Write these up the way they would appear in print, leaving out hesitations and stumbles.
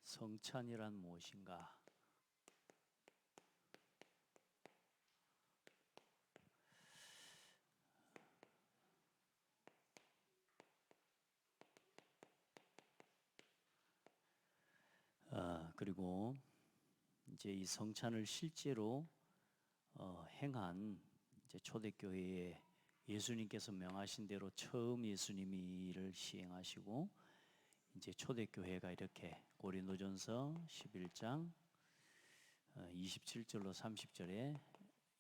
성찬이란 무엇인가? 그리고 이제 이 성찬을 실제로 행한 이제 초대교회에 예수님께서 명하신 대로 처음 예수님이 이를 시행하시고 이제 초대교회가 이렇게 고린도전서 11장 27절로 30절에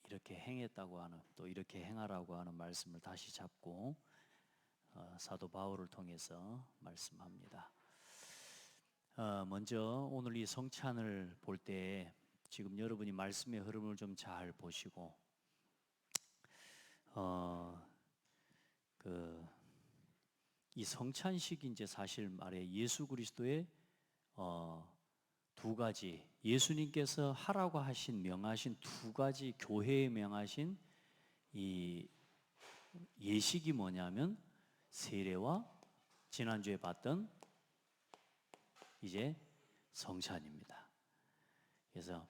이렇게 행했다고 하는, 또 이렇게 행하라고 하는 말씀을 다시 잡고 사도 바울을 통해서 말씀합니다. 먼저 오늘 이 성찬을 볼 때 지금 여러분이 말씀의 흐름을 좀 잘 보시고 이 성찬식이 이제 사실 말해 예수 그리스도의 두 가지, 예수님께서 하라고 하신 명하신 두 가지 교회에 명하신 이 예식이 뭐냐면 세례와 지난주에 봤던 이제 성찬입니다. 그래서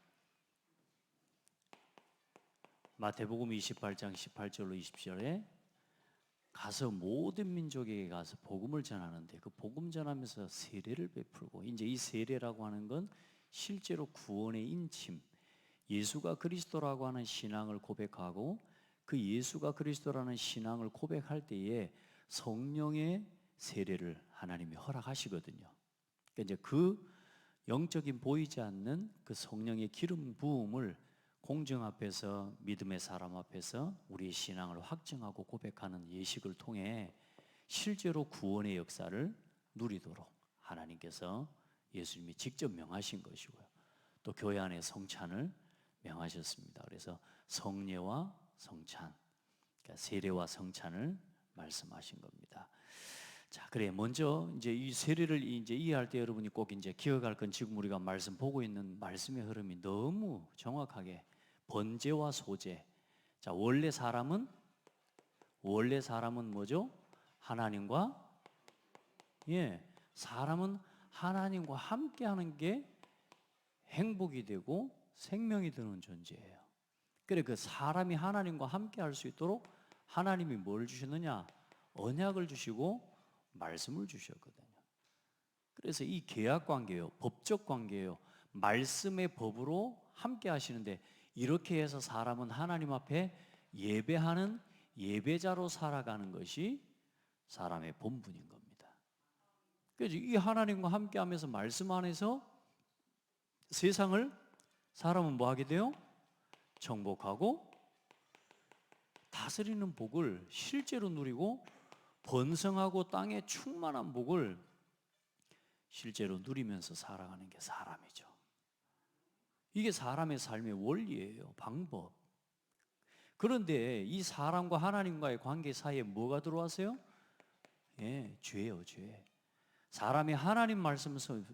마태복음 28장 18절로 20절에 가서 모든 민족에게 가서 복음을 전하는데, 그 복음 전하면서 세례를 베풀고, 이제 이 세례라고 하는 건 실제로 구원의 인침, 예수가 그리스도라고 하는 신앙을 고백하고 그 예수가 그리스도라는 신앙을 고백할 때에 성령의 세례를 하나님이 허락하시거든요. 그러니까 이제 그 영적인 보이지 않는 그 성령의 기름 부음을 공정 앞에서, 믿음의 사람 앞에서 우리의 신앙을 확증하고 고백하는 예식을 통해 실제로 구원의 역사를 누리도록 하나님께서 예수님이 직접 명하신 것이고요. 또 교회 안에 성찬을 명하셨습니다. 그래서 성례와 성찬, 그러니까 세례와 성찬을 말씀하신 겁니다. 자, 그래 먼저 이제 이 세례를 이제 이해할 때 여러분이 꼭 이제 기억할 건, 지금 우리가 말씀 보고 있는 말씀의 흐름이 너무 정확하게 번제와 소제. 자, 원래 사람은 뭐죠? 하나님과, 사람은 하나님과 함께 하는 게 행복이 되고 생명이 되는 존재예요. 그래, 그 사람이 하나님과 함께 할 수 있도록 하나님이 뭘 주셨느냐? 언약을 주시고 말씀을 주셨거든요. 그래서 이 계약 관계예요. 법적 관계예요. 말씀의 법으로 함께 하시는데, 이렇게 해서 사람은 하나님 앞에 예배하는 예배자로 살아가는 것이 사람의 본분인 겁니다. 그래서 이 하나님과 함께 하면서 말씀 안에서 세상을 사람은 뭐 하게 돼요? 정복하고 다스리는 복을 실제로 누리고, 번성하고 땅에 충만한 복을 실제로 누리면서 살아가는 게 사람이죠. 이게 사람의 삶의 원리예요. 방법. 그런데 이 사람과 하나님과의 관계 사이에 뭐가 들어왔어요? 죄예요, 죄. 사람이 하나님 말씀을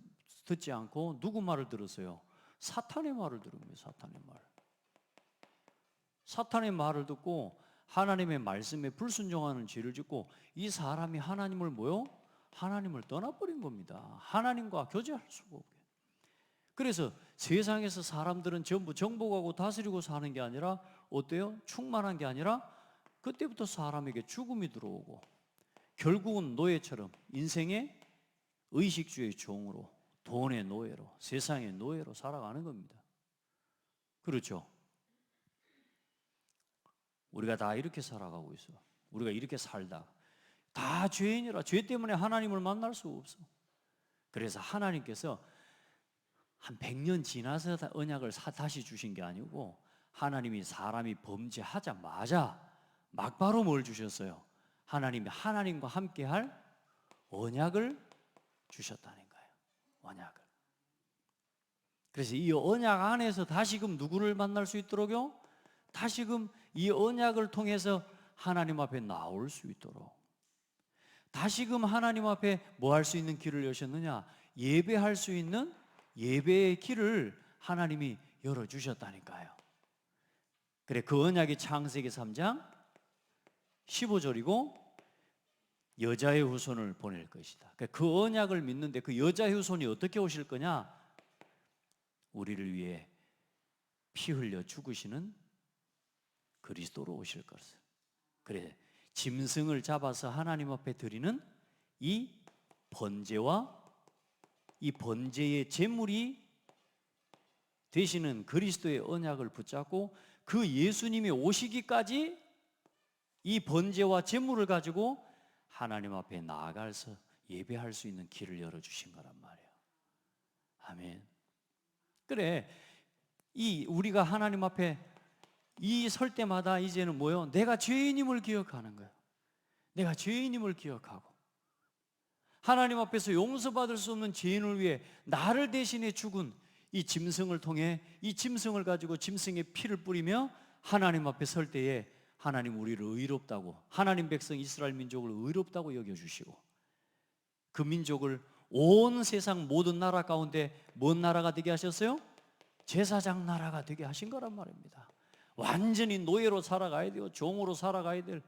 듣지 않고 누구 말을 들었어요? 사탄의 말을 들은 거예요. 사탄의 말을 듣고 하나님의 말씀에 불순종하는 죄를 짓고, 이 사람이 하나님을 하나님을 떠나버린 겁니다. 하나님과 교제할 수가 없게. 그래서 세상에서 사람들은 전부 정복하고 다스리고 사는 게 아니라 어때요? 충만한 게 아니라 그때부터 사람에게 죽음이 들어오고, 결국은 노예처럼 인생의 의식주의 종으로, 돈의 노예로, 세상의 노예로 살아가는 겁니다. 그렇죠? 우리가 다 이렇게 살아가고 있어. 우리가 이렇게 살다 다 죄인이라, 죄 때문에 하나님을 만날 수가 없어. 그래서 하나님께서 한 100년 지나서 언약을 다시 주신 게 아니고, 하나님이 사람이 범죄하자마자 막바로 뭘 주셨어요? 하나님이 하나님과 함께할 언약을 주셨다는 거예요. 언약을. 그래서 이 언약 안에서 다시금 누구를 만날 수 있도록요? 다시금 이 언약을 통해서 하나님 앞에 나올 수 있도록, 다시금 하나님 앞에 뭐 할 수 있는 길을 여셨느냐? 예배할 수 있는 예배의 길을 하나님이 열어주셨다니까요. 그래, 그 언약이 창세기 3장 15절이고 여자의 후손을 보낼 것이다. 그 언약을 믿는데 그 여자의 후손이 어떻게 오실 거냐? 우리를 위해 피 흘려 죽으시는 그리스도로 오실 것을. 그래, 짐승을 잡아서 하나님 앞에 드리는 이 번제와 이 번제의 제물이 되시는 그리스도의 언약을 붙잡고 그 예수님이 오시기까지 이 번제와 제물을 가지고 하나님 앞에 나아가서 예배할 수 있는 길을 열어주신 거란 말이에요. 아멘. 그래, 우리가 하나님 앞에 설 때마다 이제는 뭐요? 내가 죄인임을 기억하는 거예요. 내가 죄인임을 기억하고 하나님 앞에서 용서받을 수 없는 죄인을 위해 나를 대신해 죽은 이 짐승을 통해 이 짐승을 가지고 짐승의 피를 뿌리며 하나님 앞에 설 때에 하나님 우리를 의롭다고, 하나님 백성 이스라엘 민족을 의롭다고 여겨주시고 그 민족을 온 세상 모든 나라 가운데 뭔 나라가 되게 하셨어요? 제사장 나라가 되게 하신 거란 말입니다. 완전히 노예로 살아가야 돼요. 종으로 살아가야 될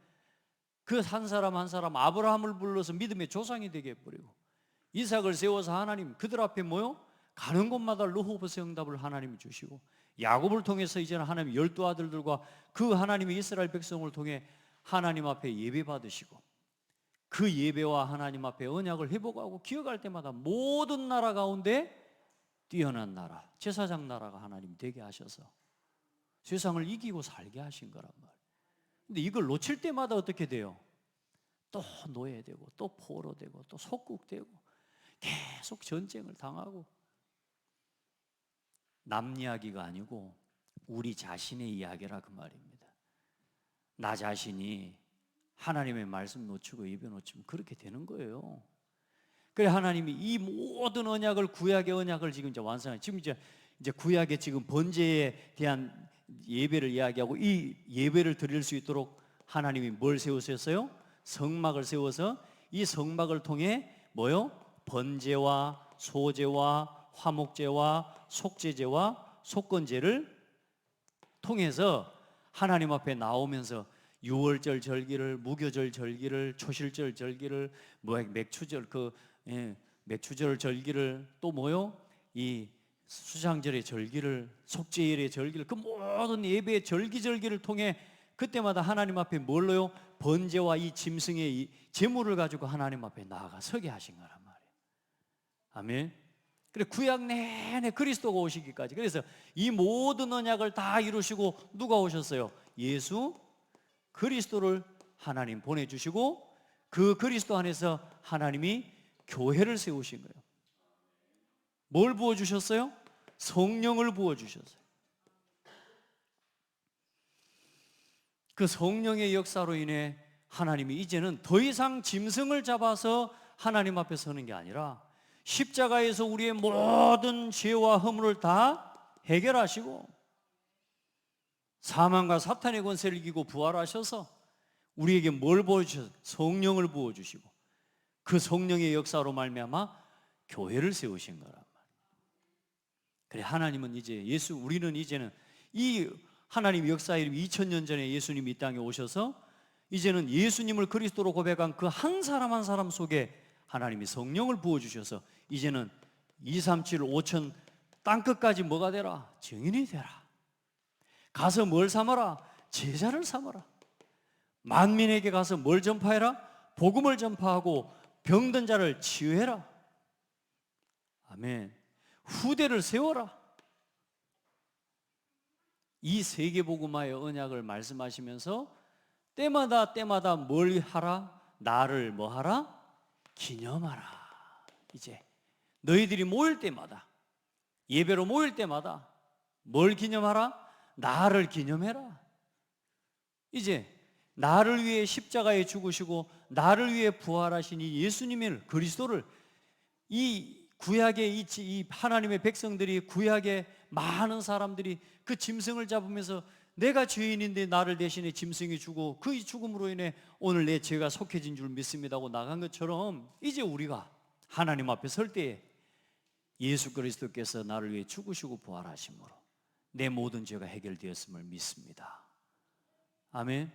그 한 사람 한 사람 아브라함을 불러서 믿음의 조상이 되게 해버리고 이삭을 세워서 하나님 그들 앞에 뭐요? 가는 곳마다 르호보스 응답을 하나님이 주시고 야곱을 통해서 이제는 하나님 12아들들과 그 하나님의 이스라엘 백성을 통해 하나님 앞에 예배 받으시고 그 예배와 하나님 앞에 언약을 회복하고 기억할 때마다 모든 나라 가운데 뛰어난 나라, 제사장 나라가 하나님 되게 하셔서 세상을 이기고 살게 하신 거란 말이에요. 근데 이걸 놓칠 때마다 어떻게 돼요? 또 노예되고 또 포로되고 또 속국되고 계속 전쟁을 당하고 남 이야기가 아니고 우리 자신의 이야기라 그 말입니다. 나 자신이 하나님의 말씀 놓치고 예배 놓치면 그렇게 되는 거예요. 그래 하나님이 이 모든 언약을 구약의 언약을 지금 이제 완성해 지금 이제 구약의 지금 번제에 대한 예배를 이야기하고 이 예배를 드릴 수 있도록 하나님이 뭘 세우셨어요? 성막을 세워서 이 성막을 통해 뭐요? 번제와 소제와 화목제와 속제제와 속건제를 통해서 하나님 앞에 나오면서 유월절 절기를, 무교절 절기를, 초실절 절기를, 맥추절 맥추절 절기를 또 뭐요? 이 수장절의 절기를, 속죄일의 절기를, 그 모든 예배의 절기를 통해 그때마다 하나님 앞에 뭘로요? 번제와 이 짐승의 이 제물을 가지고 하나님 앞에 나아가 서게 하신 거란 말이에요. 아멘. 그래 구약 내내 그리스도가 오시기까지. 그래서 이 모든 언약을 다 이루시고 누가 오셨어요? 예수 그리스도를 하나님 보내주시고 그 그리스도 안에서 하나님이 교회를 세우신 거예요. 뭘 부어주셨어요? 성령을 부어주셨어요. 그 성령의 역사로 인해 하나님이 이제는 더 이상 짐승을 잡아서 하나님 앞에 서는 게 아니라 십자가에서 우리의 모든 죄와 허물을 다 해결하시고 사망과 사탄의 권세를 이기고 부활하셔서 우리에게 뭘 부어주셔서 성령을 부어주시고 그 성령의 역사로 말미암아 교회를 세우신 거란 말이에요. 그래 하나님은 이제 우리는 이제는 이 하나님 역사 이름 2000년 전에 예수님이 이 땅에 오셔서 이제는 예수님을 그리스도로 고백한 그 한 사람 한 사람 속에 하나님이 성령을 부어주셔서 이제는 237, 5000 땅끝까지 뭐가 되라? 증인이 되라. 가서 뭘 삼아라? 제자를 삼아라. 만민에게 가서 뭘 전파해라? 복음을 전파하고 병든 자를 치유해라. 아멘. 후대를 세워라. 이 세계복음화의 언약을 말씀하시면서 때마다 뭘 하라? 나를 뭐 하라? 기념하라. 이제 너희들이 모일 때마다 예배로 모일 때마다 뭘 기념하라? 나를 기념해라. 이제 나를 위해 십자가에 죽으시고 나를 위해 부활하신 이 예수님을 그리스도를 이 구약의 이 하나님의 백성들이 구약의 많은 사람들이 그 짐승을 잡으면서 내가 죄인인데 나를 대신에 짐승이 죽고 그 죽음으로 인해 오늘 내 죄가 속해진 줄 믿습니다 하고 나간 것처럼 이제 우리가 하나님 앞에 설 때에 예수 그리스도께서 나를 위해 죽으시고 부활하심으로 내 모든 죄가 해결되었음을 믿습니다. 아멘.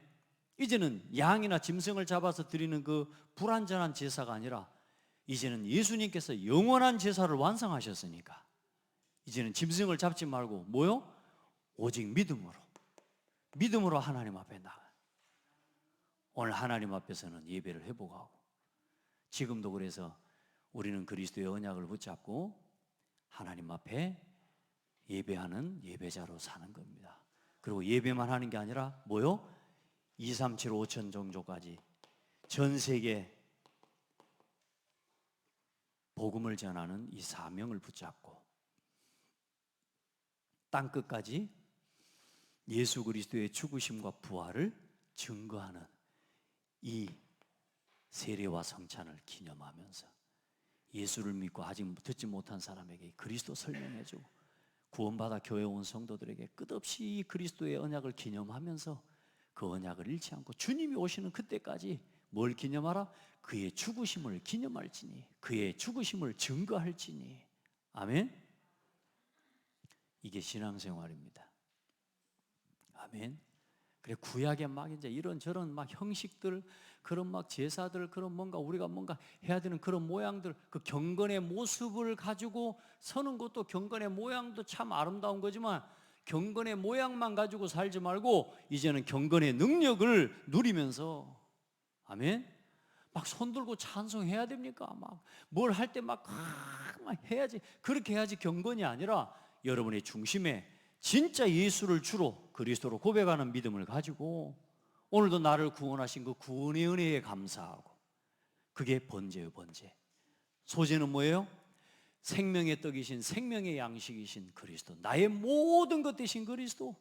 이제는 양이나 짐승을 잡아서 드리는 그 불완전한 제사가 아니라 이제는 예수님께서 영원한 제사를 완성하셨으니까 이제는 짐승을 잡지 말고 뭐요? 오직 믿음으로 하나님 앞에 나가. 오늘 하나님 앞에서는 예배를 회복하고, 지금도 그래서 우리는 그리스도의 언약을 붙잡고 하나님 앞에 예배하는 예배자로 사는 겁니다. 그리고 예배만 하는 게 아니라 뭐요? 2, 3, 7, 5천 종족까지 전 세계 복음을 전하는 이 사명을 붙잡고 땅끝까지 예수 그리스도의 죽으심과 부활을 증거하는 이 세례와 성찬을 기념하면서 예수를 믿고 아직 듣지 못한 사람에게 그리스도 설명해주고 구원받아 교회 온 성도들에게 끝없이 그리스도의 언약을 기념하면서 그 언약을 잃지 않고 주님이 오시는 그때까지 뭘 기념하라? 그의 죽으심을 기념할지니, 그의 죽으심을 증거할지니. 아멘. 이게 신앙생활입니다. 아멘. 그래, 구약에 막 이제 이런저런 막 형식들, 그런 막 제사들, 그런 뭔가 우리가 뭔가 해야 되는 그런 모양들, 그 경건의 모습을 가지고 서는 것도, 경건의 모양도 참 아름다운 거지만 경건의 모양만 가지고 살지 말고 이제는 경건의 능력을 누리면서, 아멘. 막 손들고 찬송해야 됩니까? 막 뭘 할 때 막 해야지. 그렇게 해야지 경건이 아니라 여러분의 중심에 진짜 예수를 주로 그리스도로 고백하는 믿음을 가지고 오늘도 나를 구원하신 그 구원의 은혜에 감사하고, 그게 번제요, 번제. 소제는 뭐예요? 생명의 떡이신, 생명의 양식이신 그리스도, 나의 모든 것 되신 그리스도,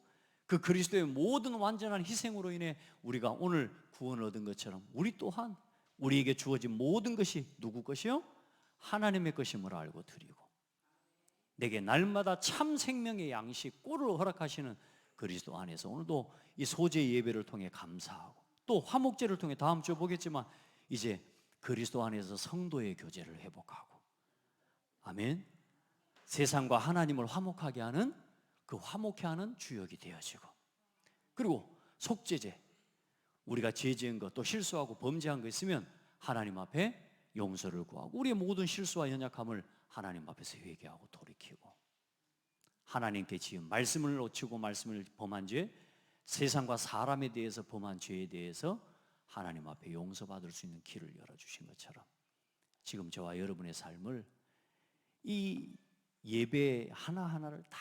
그 그리스도의 모든 완전한 희생으로 인해 우리가 오늘 구원을 얻은 것처럼 우리 또한 우리에게 주어진 모든 것이 누구 것이요? 하나님의 것임을 알고 드리고, 내게 날마다 참 생명의 양식 꼴을 허락하시는 그리스도 안에서 오늘도 이 소제 예배를 통해 감사하고, 또 화목제를 통해 다음 주에 보겠지만 이제 그리스도 안에서 성도의 교제를 회복하고, 아멘. 세상과 하나님을 화목하게 하는, 그 화목해 하는 주역이 되어지고, 그리고 속죄제, 우리가 죄 지은 것, 또 실수하고 범죄한 거 있으면 하나님 앞에 용서를 구하고 우리의 모든 실수와 연약함을 하나님 앞에서 회개하고 돌이키고, 하나님께 지은 말씀을 놓치고 말씀을 범한 죄, 세상과 사람에 대해서 범한 죄에 대해서 하나님 앞에 용서받을 수 있는 길을 열어주신 것처럼 지금 저와 여러분의 삶을 이 예배 하나하나를 다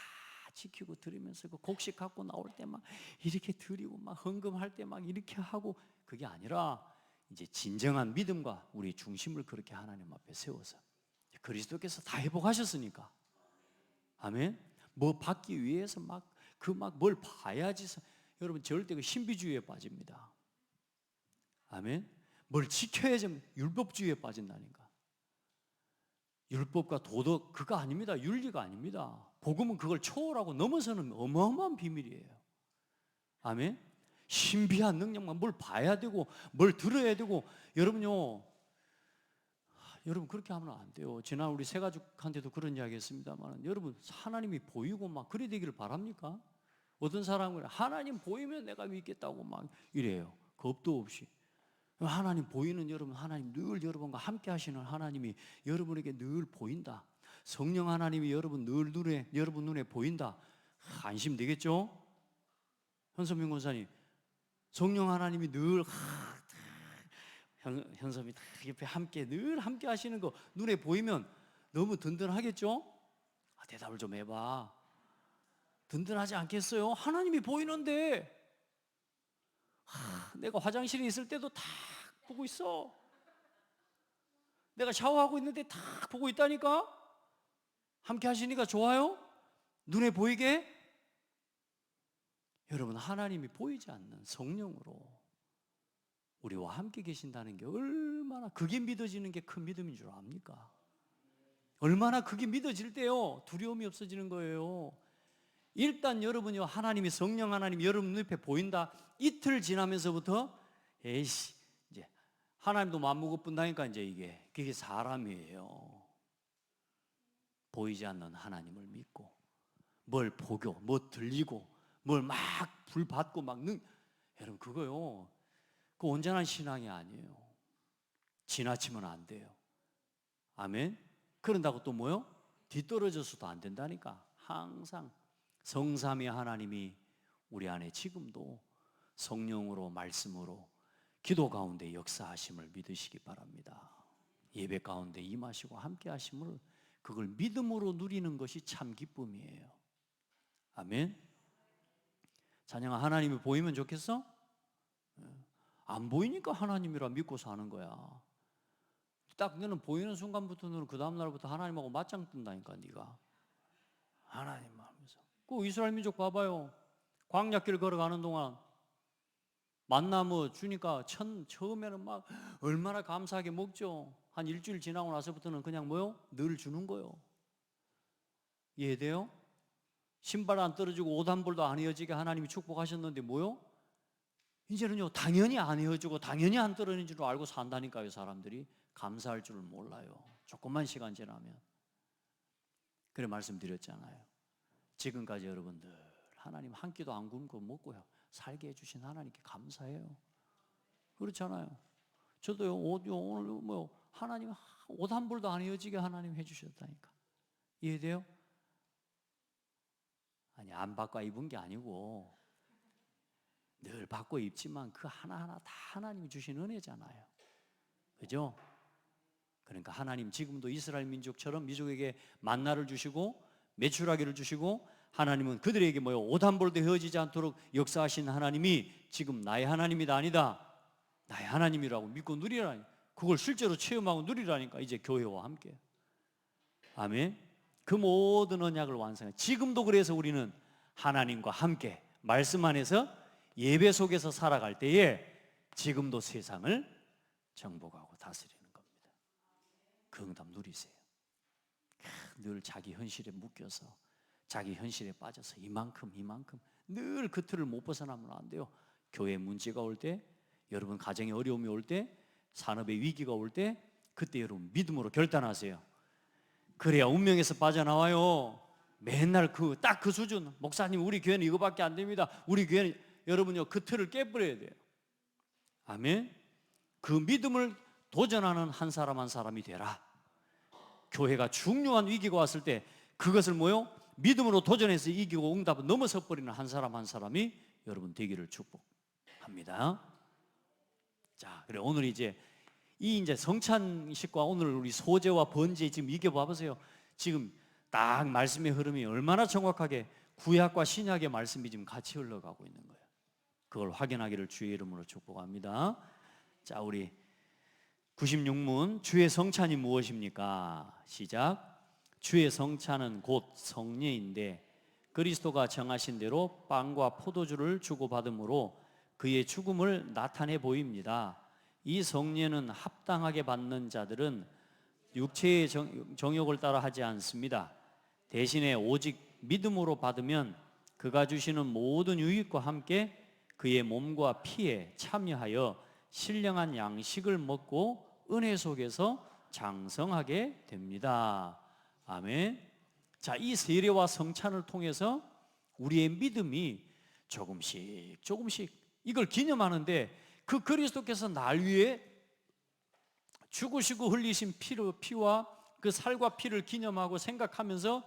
지키고 드리면서 그 곡식 갖고 나올 때 막 이렇게 드리고 막 헌금할 때 막 이렇게 하고, 그게 아니라 이제 진정한 믿음과 우리 중심을 그렇게 하나님 앞에 세워서 그리스도께서 다 회복하셨으니까, 아멘. 뭐 받기 위해서 막 그 막 뭘 봐야지, 여러분 절대 그 신비주의에 빠집니다. 아멘. 뭘 지켜야지 율법주의에 빠진다니까. 율법과 도덕 그거 아닙니다. 윤리가 아닙니다. 복음은 그걸 초월하고 넘어서는 어마어마한 비밀이에요. 아멘. 신비한 능력만 뭘 봐야 되고 뭘 들어야 되고, 여러분요, 여러분 그렇게 하면 안 돼요. 지난 우리 세 가족한테도 그런 이야기 했습니다만, 여러분 하나님이 보이고 막 그래 되기를 바랍니까? 어떤 사람은 하나님 보이면 내가 믿겠다고 막 이래요. 겁도 없이. 하나님 보이는, 여러분 하나님 늘 여러분과 함께 하시는 하나님이 여러분에게 늘 보인다. 성령 하나님이 여러분 눈에 보인다. 안심 되겠죠? 현선민 권사님, 성령 하나님이 늘 현섭이 다 옆에 함께 늘 함께 하시는 거 눈에 보이면 너무 든든하겠죠? 대답을 좀 해봐. 든든하지 않겠어요? 하나님이 보이는데 내가 화장실에 있을 때도 다 보고 있어. 내가 샤워하고 있는데 다 보고 있다니까? 함께 하시니까 좋아요? 눈에 보이게? 여러분, 하나님이 보이지 않는 성령으로 우리와 함께 계신다는 게 얼마나, 그게 믿어지는 게 큰 믿음인 줄 압니까? 얼마나 그게 믿어질 때요 두려움이 없어지는 거예요. 일단 여러분이 하나님이, 성령 하나님이 여러분 눈앞에 보인다, 이틀 지나면서부터 에이씨, 이제 하나님도 맘무겁분다니까 이제 그게 사람이에요. 보이지 않는 하나님을 믿고 뭘 보고 뭐 들리고 뭘 막 불 받고 막 여러분 그거요 그 온전한 신앙이 아니에요. 지나치면 안 돼요. 아멘. 그런다고 또 뭐요? 뒤떨어져서도 안 된다니까. 항상 성삼위 하나님이 우리 안에 지금도 성령으로 말씀으로 기도 가운데 역사하심을 믿으시기 바랍니다. 예배 가운데 임하시고 함께 하심을 그걸 믿음으로 누리는 것이 참 기쁨이에요. 아멘. 찬양아, 하나님이 보이면 좋겠어? 안 보이니까 하나님이라 믿고 사는 거야. 딱 너는 보이는 순간부터 너는 그 다음 날부터 하나님하고 맞짱 뜬다니까. 네가 하나님 하면서 그 이스라엘 민족 봐봐요. 광야길 걸어가는 동안 만나 주니까 처음에는 막 얼마나 감사하게 먹죠. 한 일주일 지나고 나서부터는 그냥 뭐요? 늘 주는 거요. 이해돼요? 신발 안 떨어지고 옷 한 벌도 안 헤어지게 하나님이 축복하셨는데 뭐요? 이제는요 당연히 안 헤어지고 당연히 안 떨어지는 줄 알고 산다니까요. 사람들이 감사할 줄을 몰라요. 조금만 시간 지나면. 그래 말씀드렸잖아요. 지금까지 여러분들 하나님 한 끼도 안 굶고 먹고요 살게 해주신 하나님께 감사해요. 그렇잖아요. 저도요 오늘 하나님 옷 한 벌도 안 헤어지게 하나님 해주셨다니까. 이해돼요? 아니 안 바꿔 입은 게 아니고 늘 바꿔 입지만 그 하나하나 다 하나님이 주신 은혜잖아요. 그죠? 그러니까 하나님 지금도 이스라엘 민족처럼 민족에게 만나를 주시고 메추라기를 주시고 하나님은 그들에게 옷 한 벌도 헤어지지 않도록 역사하신 하나님이 지금 나의 하나님이 아니다. 나의 하나님이라고 믿고 누리라니. 그걸 실제로 체험하고 누리라니까. 이제 교회와 함께. 아멘. 그 모든 언약을 완성해. 지금도 그래서 우리는 하나님과 함께 말씀 안에서 예배 속에서 살아갈 때에 지금도 세상을 정복하고 다스리는 겁니다. 그 응답 누리세요. 늘 자기 현실에 묶여서 자기 현실에 빠져서 이만큼 늘 그 틀을 못 벗어나면 안 돼요. 교회 문제가 올 때, 여러분 가정에 어려움이 올 때, 산업의 위기가 올 때, 그때 여러분 믿음으로 결단하세요. 그래야 운명에서 빠져나와요. 맨날 딱 그 수준. 목사님 우리 교회는 이거밖에 안 됩니다. 우리 교회는 여러분요 그 틀을 깨버려야 돼요. 아멘. 그 믿음을 도전하는 한 사람 한 사람이 되라. 교회가 중요한 위기가 왔을 때 그것을 믿음으로 도전해서 이기고 응답을 넘어서 버리는 한 사람 한 사람이 여러분 되기를 축복합니다. 자, 그래 오늘 이제 성찬식과 오늘 우리 소제와 번제 지금 이게 봐보세요. 지금 딱 말씀의 흐름이 얼마나 정확하게 구약과 신약의 말씀이 지금 같이 흘러가고 있는 거예요. 그걸 확인하기를 주의 이름으로 축복합니다. 자, 우리 96문 주의 성찬이 무엇입니까? 시작. 주의 성찬은 곧 성례인데 그리스도가 정하신 대로 빵과 포도주를 주고받음으로 그의 죽음을 나타내 보입니다. 이 성례는 합당하게 받는 자들은 육체의 정욕을 따라 하지 않습니다. 대신에 오직 믿음으로 받으면 그가 주시는 모든 유익과 함께 그의 몸과 피에 참여하여 신령한 양식을 먹고 은혜 속에서 장성하게 됩니다. 아멘. 자, 이 세례와 성찬을 통해서 우리의 믿음이 조금씩 이걸 기념하는데 그 그리스도께서 날 위해 죽으시고 흘리신 피와 그 살과 피를 기념하고 생각하면서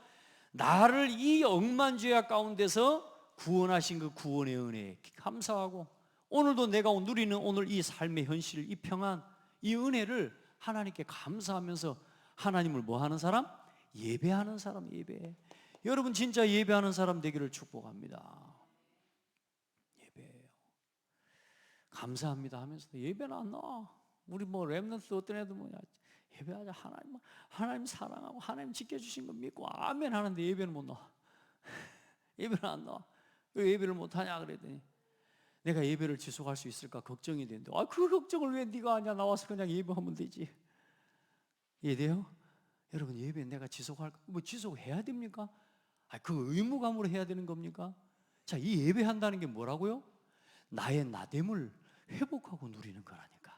나를 이 억만죄악 가운데서 구원하신 그 구원의 은혜에 감사하고 오늘도 내가 누리는 오늘 이 삶의 현실, 이 평안, 이 은혜를 하나님께 감사하면서 하나님을 뭐하는 사람? 예배하는 사람. 예배. 여러분 진짜 예배하는 사람 되기를 축복합니다. 예배예요. 감사합니다 하면서도 예배는 안 나와. 우리 렘넌트 어떤 애들 예배하자. 하나님 사랑하고 하나님 지켜주신 거 믿고 아멘 하는데 예배는 못 나와. 예배는 안 나와. 왜 예배를 못 하냐 그랬더니 내가 예배를 지속할 수 있을까 걱정이 되는데 그 걱정을 왜 네가 하냐. 나와서 그냥 예배하면 되지. 이해돼요? 여러분 예배 내가 지속할까? 지속해야 됩니까? 그 의무감으로 해야 되는 겁니까? 자, 이 예배한다는 게 뭐라고요? 나의 나됨을 회복하고 누리는 거라니까.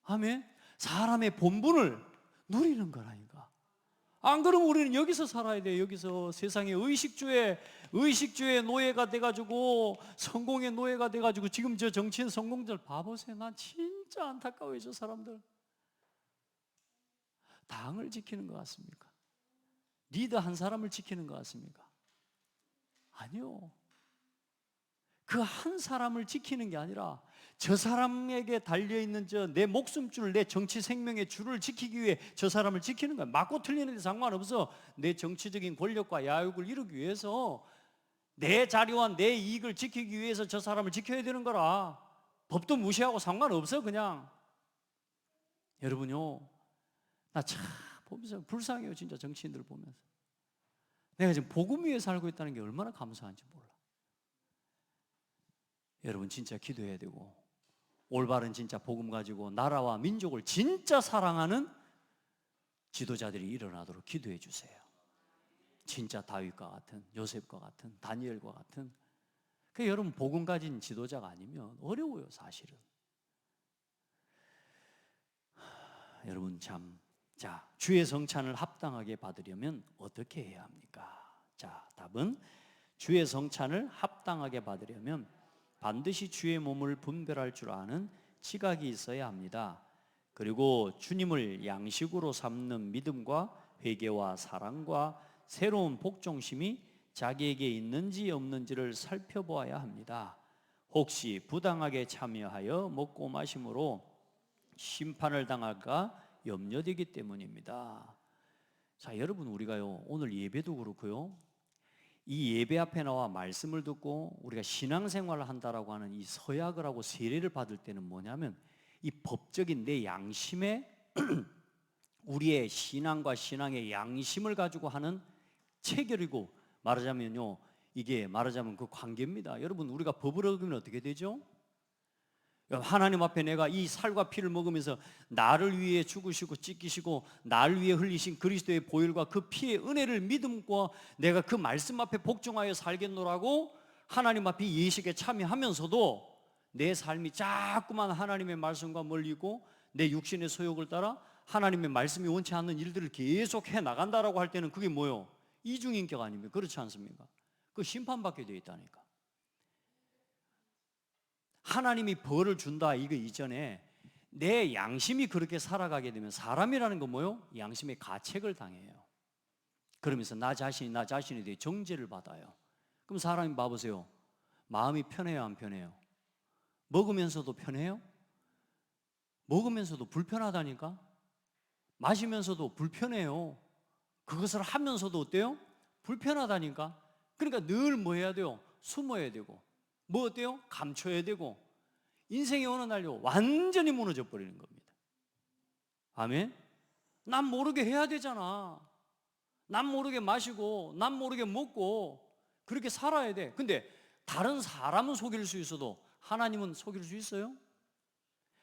아멘. 사람의 본분을 누리는 거라니까. 안 그러면 우리는 여기서 살아야 돼요. 여기서 세상의 의식주의 노예가 돼가지고 성공의 노예가 돼가지고 지금 저 정치인 성공들 봐보세요. 난 진짜 안타까워요. 저 사람들 당을 지키는 것 같습니까? 리더 한 사람을 지키는 것 같습니까? 아니요. 그 한 사람을 지키는 게 아니라 저 사람에게 달려있는 내 목숨줄, 내 정치 생명의 줄을 지키기 위해 저 사람을 지키는 거야. 맞고 틀리는 데 상관없어. 내 정치적인 권력과 야욕을 이루기 위해서 내 자리와 내 이익을 지키기 위해서 저 사람을 지켜야 되는 거라. 법도 무시하고 상관없어 그냥. 여러분요, 나 참 보면서 불쌍해요. 진짜 정치인들 보면서. 내가 지금 복음 위에 살고 있다는 게 얼마나 감사한지 몰라. 여러분 진짜 기도해야 되고 올바른 진짜 복음 가지고 나라와 민족을 진짜 사랑하는 지도자들이 일어나도록 기도해 주세요. 진짜 다윗과 같은, 요셉과 같은, 다니엘과 같은. 여러분 복음 가진 지도자가 아니면 어려워요 사실은. 여러분 주의 성찬을 합당하게 받으려면 어떻게 해야 합니까? 답은 주의 성찬을 합당하게 받으려면 반드시 주의 몸을 분별할 줄 아는 지각이 있어야 합니다. 그리고 주님을 양식으로 삼는 믿음과 회개와 사랑과 새로운 복종심이 자기에게 있는지 없는지를 살펴보아야 합니다. 혹시 부당하게 참여하여 먹고 마심으로 심판을 당할까 염려되기 때문입니다. 여러분 우리가요 오늘 예배도 그렇고요, 이 예배 앞에 나와 말씀을 듣고 우리가 신앙생활을 한다라고 하는 이 서약을 하고 세례를 받을 때는 뭐냐면 이 법적인 내 양심에 우리의 신앙과 신앙의 양심을 가지고 하는 체결이고, 말하자면요 이게 말하자면 그 관계입니다. 여러분 우리가 법을 어기면 어떻게 되죠? 하나님 앞에 내가 이 살과 피를 먹으면서 나를 위해 죽으시고 찢기시고 나를 위해 흘리신 그리스도의 보혈과 그 피의 은혜를 믿음과 내가 그 말씀 앞에 복종하여 살겠노라고 하나님 앞에 예식에 참여하면서도 내 삶이 자꾸만 하나님의 말씀과 멀리고 내 육신의 소욕을 따라 하나님의 말씀이 원치 않는 일들을 계속 해 나간다라고 할 때는 그게 뭐요? 이중인격 아닙니까? 그렇지 않습니까? 그 심판받게 되어 있다니까. 하나님이 벌을 준다 이거 이전에 내 양심이 그렇게 살아가게 되면 사람이라는 건 뭐요? 양심의 가책을 당해요. 그러면서 나 자신에 대해 정죄를 받아요. 그럼 사람이 봐보세요. 마음이 편해요 안 편해요? 먹으면서도 편해요? 먹으면서도 불편하다니까? 마시면서도 불편해요. 그것을 하면서도 어때요? 불편하다니까? 그러니까 늘 뭐 해야 돼요? 숨어야 되고 뭐 어때요? 감춰야 되고 인생의 어느 날요 완전히 무너져 버리는 겁니다. 아멘? 난 모르게 해야 되잖아. 난 모르게 마시고 난 모르게 먹고 그렇게 살아야 돼. 근데 다른 사람은 속일 수 있어도 하나님은 속일 수 있어요?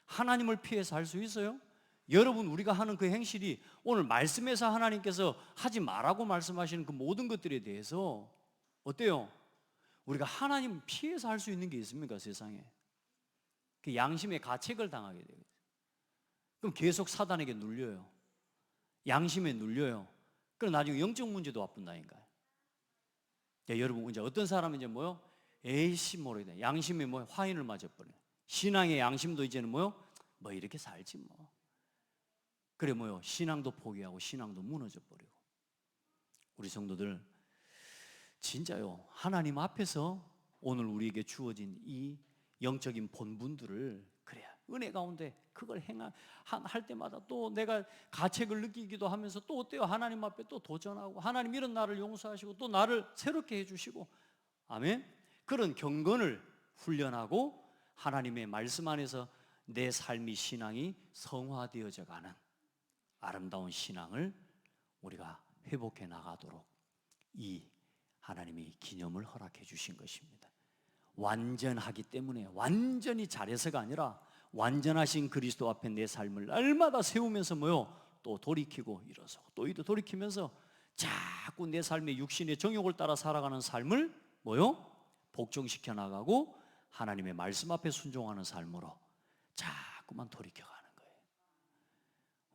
하나님을 피해서 할 수 있어요? 여러분 우리가 하는 그 행실이 오늘 말씀에서 하나님께서 하지 말라고 말씀하시는 그 모든 것들에 대해서 어때요? 우리가 하나님 피해서 할 수 있는 게 있습니까? 세상에 그 양심의 가책을 당하게 돼요. 그럼 계속 사단에게 눌려요. 양심에 눌려요. 그럼 나중에 영적 문제도 와쁜다니까요. 여러분 이제 어떤 사람은 이제 뭐요? 에이씨 모르겠다. 양심에 뭐 화인을 맞아버려요. 신앙의 양심도 이제는 뭐요? 뭐 이렇게 살지 뭐. 그래 뭐요? 신앙도 포기하고 신앙도 무너져 버리고. 우리 성도들 진짜요 하나님 앞에서 오늘 우리에게 주어진 이 영적인 본분들을 그래야 은혜 가운데 그걸 할 때마다 또 내가 가책을 느끼기도 하면서 또 어때요? 하나님 앞에 또 도전하고 하나님 이런 나를 용서하시고 또 나를 새롭게 해주시고 아멘? 그런 경건을 훈련하고 하나님의 말씀 안에서 내 삶이 신앙이 성화되어져 가는 아름다운 신앙을 우리가 회복해 나가도록 이 하나님이 기념을 허락해 주신 것입니다. 완전하기 때문에 완전히 잘해서가 아니라 완전하신 그리스도 앞에 내 삶을 날마다 세우면서 뭐요? 또 돌이키고 일어서고 또 돌이키면서 자꾸 내 삶의 육신의 정욕을 따라 살아가는 삶을 뭐요? 복종시켜 나가고 하나님의 말씀 앞에 순종하는 삶으로 자꾸만 돌이켜가는 거예요.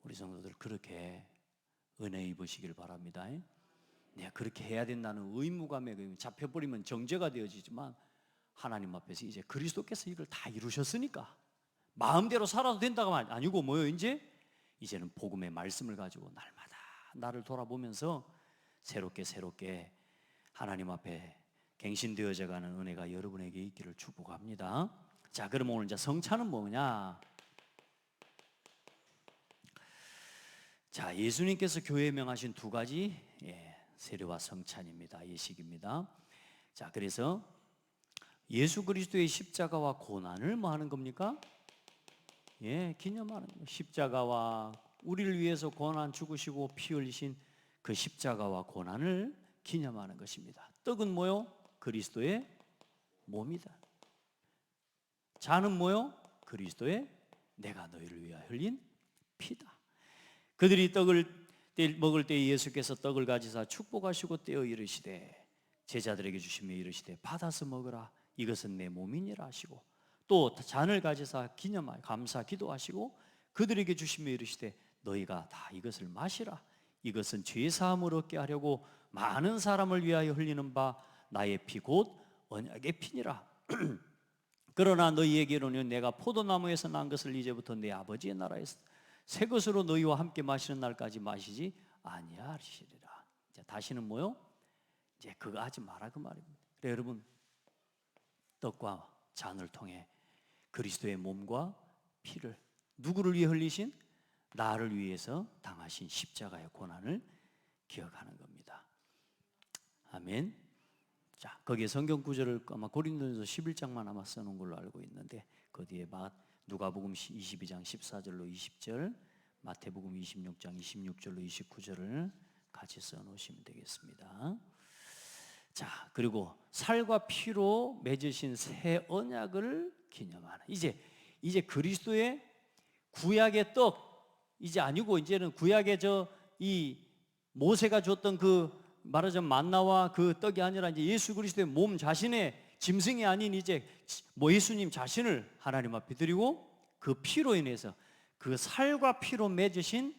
우리 성도들 그렇게 은혜 입으시길 바랍니다. 네, 그렇게 해야 된다는 의무감에 잡혀버리면 정죄가 되어지지만 하나님 앞에서 이제 그리스도께서 이걸 다 이루셨으니까 마음대로 살아도 된다가 아니고 뭐요? 이제는 복음의 말씀을 가지고 날마다 나를 돌아보면서 새롭게 하나님 앞에 갱신되어져 가는 은혜가 여러분에게 있기를 축복합니다. 자, 그럼 오늘 이제 성찬은 뭐냐? 자, 예수님께서 교회에 명하신 두 가지 세례와 성찬입니다. 예식입니다. 자, 그래서 예수 그리스도의 십자가와 고난을 뭐 하는 겁니까? 기념하는 거예요. 십자가와 우리를 위해서 고난 죽으시고 피 흘리신 그 십자가와 고난을 기념하는 것입니다. 떡은 뭐요? 그리스도의 몸이다. 잔은 뭐요? 그리스도의 내가 너희를 위하여 흘린 피다. 그들이 떡을 먹을 때 예수께서 떡을 가지사 축복하시고 떼어 이르시되 제자들에게 주시며 이르시되 받아서 먹으라 이것은 내 몸이니라 하시고 또 잔을 가지사 기념하여 감사 기도하시고 그들에게 주시며 이르시되 너희가 다 이것을 마시라 이것은 죄 사함을 얻게 하려고 많은 사람을 위하여 흘리는 바 나의 피 곧 언약의 피니라. 그러나 너희에게 이르노니 내가 포도나무에서 난 것을 이제부터 내 아버지의 나라에서 새 것으로 너희와 함께 마시는 날까지 마시지 아니하시리라. 다시는 뭐요? 이제 그거 하지 마라 그 말입니다. 그래, 여러분 떡과 잔을 통해 그리스도의 몸과 피를 누구를 위해 흘리신? 나를 위해서 당하신 십자가의 고난을 기억하는 겁니다. 아멘. 자, 거기에 성경 구절을 아마 고린도전서 11장만 아마 써놓은 걸로 알고 있는데 그 뒤에 누가복음 22장 14절로 20절, 마태복음 26장 26절로 29절을 같이 써놓으시면 되겠습니다. 자, 그리고 살과 피로 맺으신 새 언약을 기념하는 이제 그리스도의 구약의 떡 이제 아니고 이제는 구약의 이 모세가 줬던 그 말하자면 만나와 그 떡이 아니라 이제 예수 그리스도의 몸 자신의 짐승이 아닌 이제 예수님 자신을 하나님 앞에 드리고 그 피로 인해서 그 살과 피로 맺으신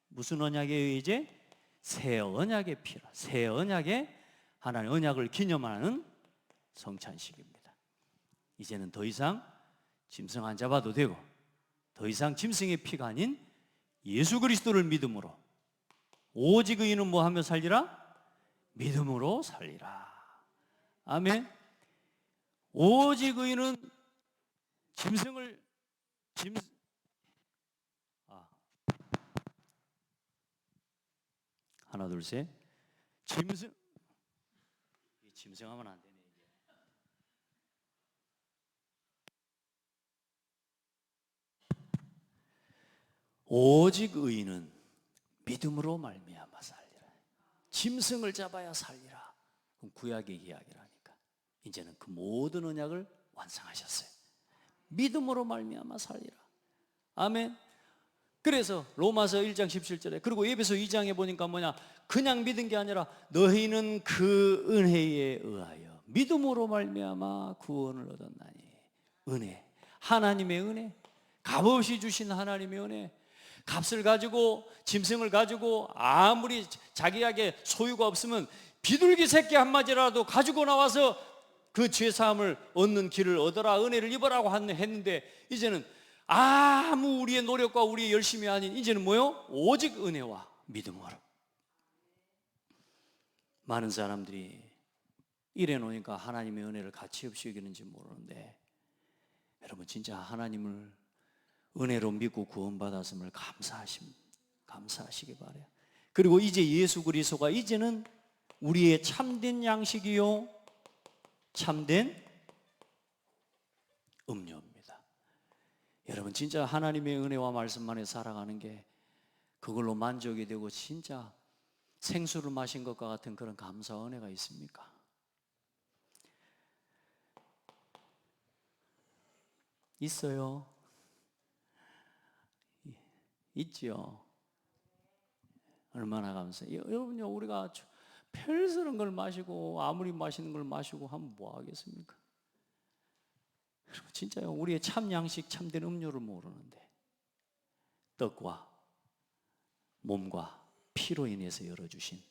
무슨 언약이에요? 이제 새 언약의 피라. 새 언약의 하나님의 언약을 기념하는 성찬식입니다. 이제는 더 이상 짐승 안 잡아도 되고 더 이상 짐승의 피가 아닌 예수 그리스도를 믿음으로 오직 의인은 뭐 하며 살리라? 믿음으로 살리라. 아멘. 오직 의인은 하나 둘 셋. 짐승하면 안 되네 이게. 오직 의인은 믿음으로 말미암아 살리라. 짐승을 잡아야 살리라. 그럼 구약의 이야기라니까. 이제는 그 모든 언약을 완성하셨어요. 믿음으로 말미암아 살리라. 아멘. 그래서 로마서 1장 17절에 그리고 에베소 2장에 보니까 뭐냐, 그냥 믿은 게 아니라 너희는 그 은혜에 의하여 믿음으로 말미암아 구원을 얻었나니. 은혜, 하나님의 은혜, 값없이 주신 하나님의 은혜. 값을 가지고 짐승을 가지고 아무리 자기에게 소유가 없으면 비둘기 새끼 한 마리라도 가지고 나와서 그 죄사함을 얻는 길을 얻어라, 은혜를 입어라고 했는데 이제는 아무 우리의 노력과 우리의 열심이 아닌 이제는 뭐요? 오직 은혜와 믿음으로. 많은 사람들이 이래 놓으니까 하나님의 은혜를 가치 없이 여기는지 모르는데 여러분 진짜 하나님을 은혜로 믿고 구원받았음을 감사하시기 바라요. 그리고 이제 예수 그리스도가 이제는 우리의 참된 양식이요 참된 음료입니다. 여러분 진짜 하나님의 은혜와 말씀만에 살아가는 게 그걸로 만족이 되고 진짜 생수를 마신 것과 같은 그런 감사와 은혜가 있습니까? 있어요. 있죠. 얼마나 감사해요. 여러분요, 우리가 별스런 걸 마시고 아무리 맛있는 걸 마시고 하면 뭐 하겠습니까? 여러분 진짜요, 우리의 참 양식 참된 음료를 모르는데 떡과 몸과 피로 인해서 열어주신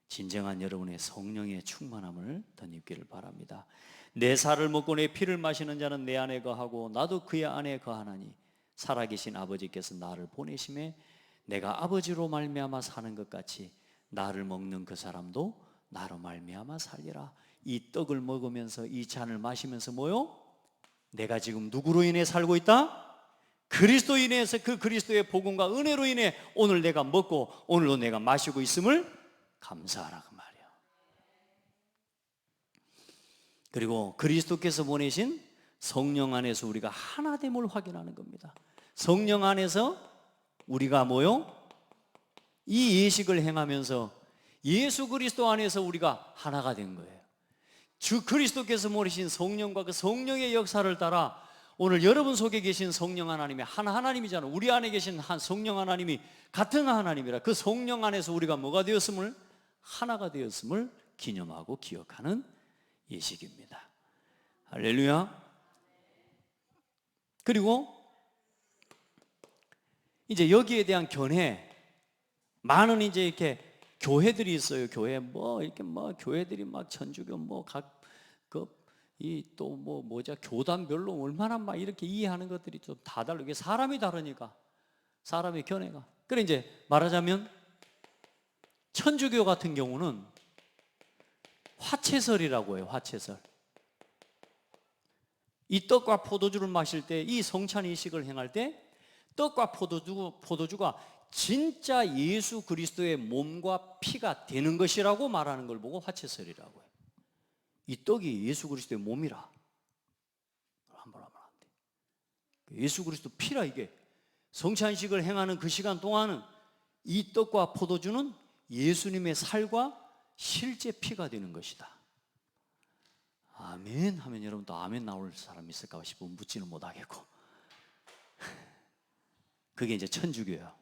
진정한 여러분의 성령의 충만함을 덧입기를 바랍니다. 내 살을 먹고 내 피를 마시는 자는 내 안에 거하고 나도 그의 안에 거하나니 살아계신 아버지께서 나를 보내심에 내가 아버지로 말미암아 사는 것 같이 나를 먹는 그 사람도 나로 말미암아 살리라. 이 떡을 먹으면서 이 잔을 마시면서 뭐요? 내가 지금 누구로 인해 살고 있다? 그리스도인에서 그 그리스도의 복음과 은혜로 인해 오늘 내가 먹고 오늘도 내가 마시고 있음을 감사하라 그 말이야. 그리고 그리스도께서 보내신 성령 안에서 우리가 하나됨을 확인하는 겁니다. 성령 안에서 우리가 뭐요? 이 예식을 행하면서 예수 그리스도 안에서 우리가 하나가 된 거예요. 주 그리스도께서 보내신 성령과 그 성령의 역사를 따라 오늘 여러분 속에 계신 성령 하나님이 하나님이잖아요. 우리 안에 계신 한 성령 하나님이 같은 하나님이라 그 성령 안에서 우리가 뭐가 되었음을 하나가 되었음을 기념하고 기억하는 예식입니다. 할렐루야. 그리고 이제 여기에 대한 견해, 많은 이제 이렇게 교회들이 있어요. 교회 이렇게 교회들이 막 천주교 교단별로 얼마나 막 이렇게 이해하는 것들이 좀 다 다르고, 이게 사람이 다르니까 사람의 견해가. 그래 이제 말하자면 천주교 같은 경우는 화채설이라고 해요. 화채설. 이 떡과 포도주를 마실 때, 이 성찬 이식을 행할 때 떡과 포도주가 진짜 예수 그리스도의 몸과 피가 되는 것이라고 말하는 걸 보고 화채설이라고 해요. 이 떡이 예수 그리스도의 몸이라 함부로 하면 안 돼. 예수 그리스도 피라. 이게 성찬식을 행하는 그 시간 동안은 이 떡과 포도주는 예수님의 살과 실제 피가 되는 것이다. 아멘 하면 여러분 또 아멘 나올 사람 있을까 싶으면 묻지는 못하겠고, 그게 이제 천주교야.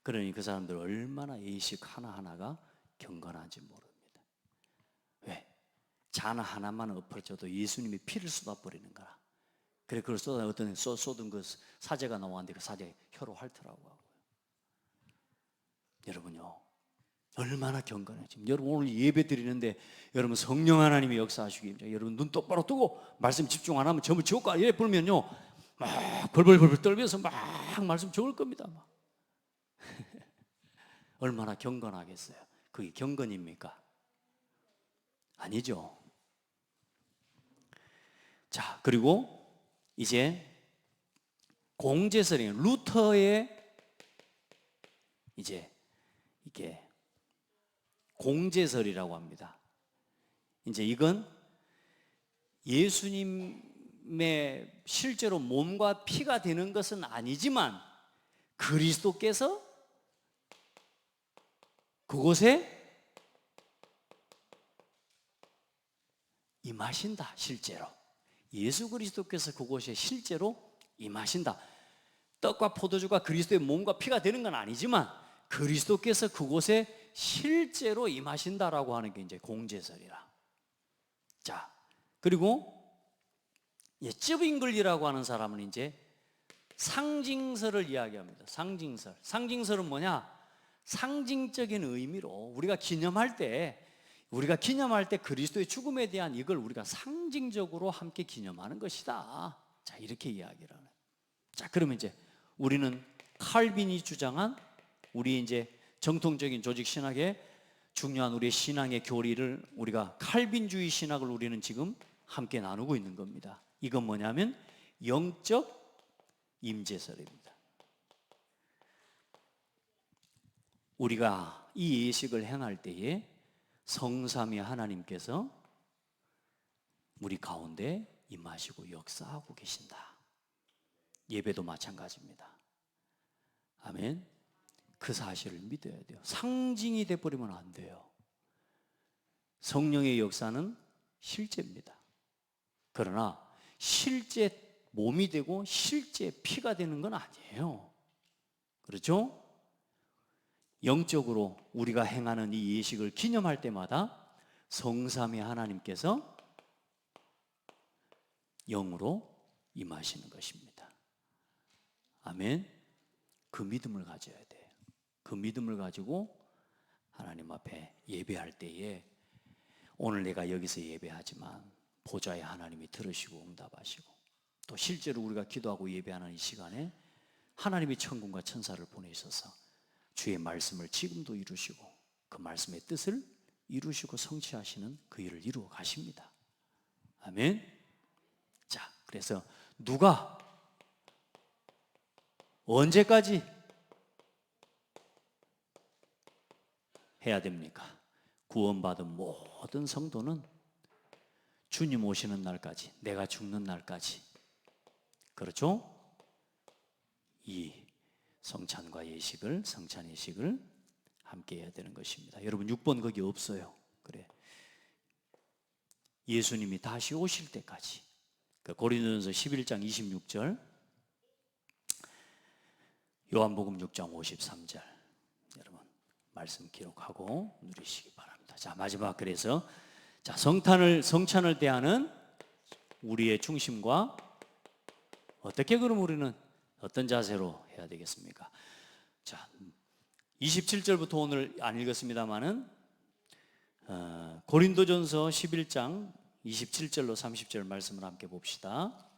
그러니 그 사람들 얼마나 예식 하나하나가 경건한지 모릅니다. 왜? 잔 하나만 엎어져도 예수님이 피를 쏟아버리는 거라. 그래 그걸 쏟은 그 사제가 나왔는데 그 사제 혀로 핥으라고 하고요. 여러분요, 얼마나 경건해. 지금 여러분 오늘 예배 드리는데 여러분 성령 하나님이 역사하시기 입니다. 여러분 눈 똑바로 뜨고 말씀 집중 안 하면 전부 지옥가 이래 불면요 막 벌벌벌 떨면서 막 말씀 적을 겁니다. 막. 얼마나 경건하겠어요. 그게 경건입니까? 아니죠. 자, 그리고 이제 공제설이 루터의 이제 이게 공제설이라고 합니다. 이제 이건 예수님의 실제로 몸과 피가 되는 것은 아니지만 그리스도께서 그곳에 임하신다. 실제로 예수 그리스도께서 그곳에 실제로 임하신다. 떡과 포도주가 그리스도의 몸과 피가 되는 건 아니지만 그리스도께서 그곳에 실제로 임하신다라고 하는 게 이제 공제설이라. 자, 그리고 쯔빙글이라고 하는 사람은 이제 상징설을 이야기합니다. 상징설. 상징설은 뭐냐? 상징적인 의미로 우리가 기념할 때 그리스도의 죽음에 대한 이걸 우리가 상징적으로 함께 기념하는 것이다. 자, 이렇게 이야기를 하는. 자, 그러면 이제 우리는 칼빈이 주장한 우리 이제 정통적인 조직 신학의 중요한 우리의 신앙의 교리를 우리가 칼빈주의 신학을 우리는 지금 함께 나누고 있는 겁니다. 이건 뭐냐면 영적 임재설입니다. 우리가 이 예식을 행할 때에 성삼위 하나님께서 우리 가운데 임하시고 역사하고 계신다. 예배도 마찬가지입니다. 아멘. 그 사실을 믿어야 돼요. 상징이 돼버리면 안 돼요. 성령의 역사는 실제입니다. 그러나 실제 몸이 되고 실제 피가 되는 건 아니에요. 그렇죠? 영적으로 우리가 행하는 이 예식을 기념할 때마다 성삼위 하나님께서 영으로 임하시는 것입니다. 아멘. 그 믿음을 가져야 돼요. 그 믿음을 가지고 하나님 앞에 예배할 때에 오늘 내가 여기서 예배하지만 보좌에 하나님이 들으시고 응답하시고 또 실제로 우리가 기도하고 예배하는 이 시간에 하나님이 천군과 천사를 보내셔서 주의 말씀을 지금도 이루시고 그 말씀의 뜻을 이루시고 성취하시는 그 일을 이루어 가십니다. 아멘. 자, 그래서 누가 언제까지 해야 됩니까? 구원받은 모든 성도는 주님 오시는 날까지, 내가 죽는 날까지, 그렇죠? 이 성찬과 예식을, 성찬 예식을 함께 해야 되는 것입니다. 여러분 6번 거기 없어요. 그래. 예수님이 다시 오실 때까지. 고린도전서 11장 26절, 요한복음 6장 53절. 여러분 말씀 기록하고 누리시기 바랍니다. 자, 마지막 그래서 자, 성찬을 대하는 우리의 중심과 어떻게 그럼 우리는 어떤 자세로 해야 되겠습니까? 자, 27절부터 오늘 안 읽었습니다만은 고린도전서 11장 27절로 30절 말씀을 함께 봅시다.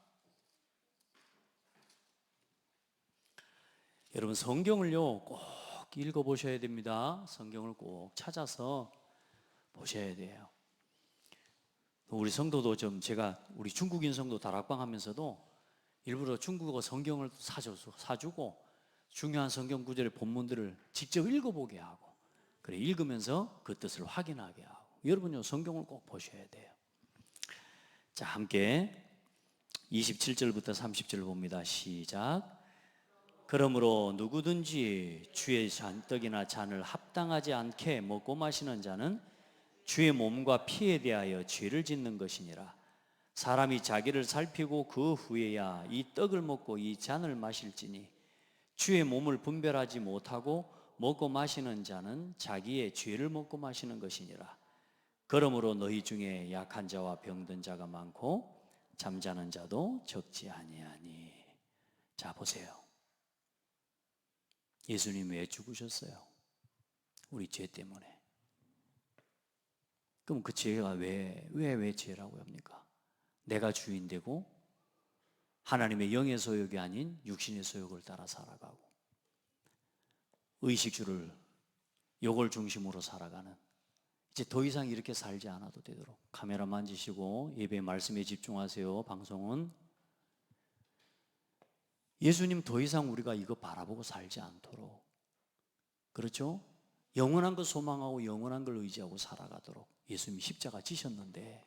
여러분 성경을요 꼭 읽어보셔야 됩니다. 성경을 꼭 찾아서 보셔야 돼요. 우리 성도도 좀 제가 우리 중국인 성도 다락방 하면서도 일부러 중국어 성경을 사주고 중요한 성경 구절의 본문들을 직접 읽어보게 하고 그래 읽으면서 그 뜻을 확인하게 하고 여러분요 성경을 꼭 보셔야 돼요. 자, 함께 27절부터 30절 봅니다. 시작. 그러므로 누구든지 주의 떡이나 잔을 합당하지 않게 먹고 마시는 자는 주의 몸과 피에 대하여 죄를 짓는 것이니라. 사람이 자기를 살피고 그 후에야 이 떡을 먹고 이 잔을 마실지니 주의 몸을 분별하지 못하고 먹고 마시는 자는 자기의 죄를 먹고 마시는 것이니라. 그러므로 너희 중에 약한 자와 병든 자가 많고 잠자는 자도 적지 아니하니. 자, 보세요. 예수님 왜 죽으셨어요? 우리 죄 때문에. 그럼 그 죄가 왜 죄라고 합니까? 내가 주인 되고 하나님의 영의 소욕이 아닌 육신의 소욕을 따라 살아가고 의식주를 욕을 중심으로 살아가는, 이제 더 이상 이렇게 살지 않아도 되도록 카메라 만지시고 예배 말씀에 집중하세요. 방송은 예수님 더 이상 우리가 이거 바라보고 살지 않도록, 그렇죠? 영원한 걸 소망하고 영원한 걸 의지하고 살아가도록 예수님이 십자가 지셨는데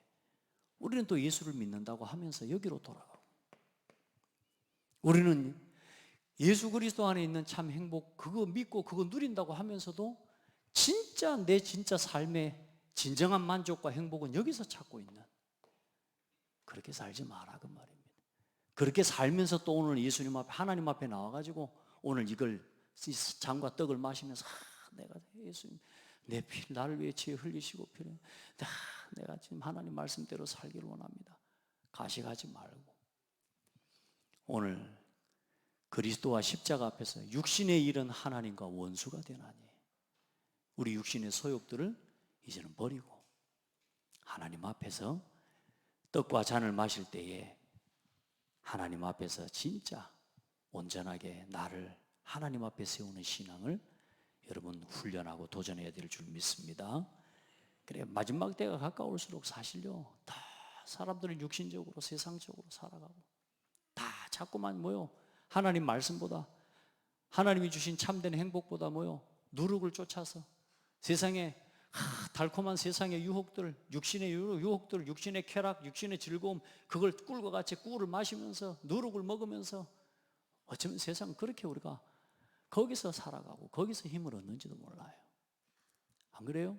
우리는 또 예수를 믿는다고 하면서 여기로 돌아가고 우리는 예수 그리스도 안에 있는 참 행복 그거 믿고 그거 누린다고 하면서도 진짜 내 진짜 삶의 진정한 만족과 행복은 여기서 찾고 있는, 그렇게 살지 마라 그 말입니다. 그렇게 살면서 또 오늘 예수님 앞에 하나님 앞에 나와가지고 오늘 이걸 잔과 떡을 마시면서 내가 예수님 내 피 나를 위해 지혜 흘리시고 피를 내가 지금 하나님 말씀대로 살기를 원합니다. 가식하지 말고 오늘 그리스도와 십자가 앞에서 육신의 일은 하나님과 원수가 되나니 우리 육신의 소욕들을 이제는 버리고 하나님 앞에서 떡과 잔을 마실 때에 하나님 앞에서 진짜 온전하게 나를 하나님 앞에 세우는 신앙을 여러분 훈련하고 도전해야 될 줄 믿습니다. 그래 마지막 때가 가까울수록 사실요 다 사람들은 육신적으로 세상적으로 살아가고 다 자꾸만 뭐요 하나님 말씀보다 하나님이 주신 참된 행복보다 뭐요 누룩을 쫓아서 세상에 달콤한 세상의 유혹들, 육신의 유혹들, 육신의 쾌락, 육신의 즐거움 그걸 꿀과 같이 꿀을 마시면서 누룩을 먹으면서 어쩌면 세상 그렇게 우리가 거기서 살아가고 거기서 힘을 얻는지도 몰라요. 안 그래요?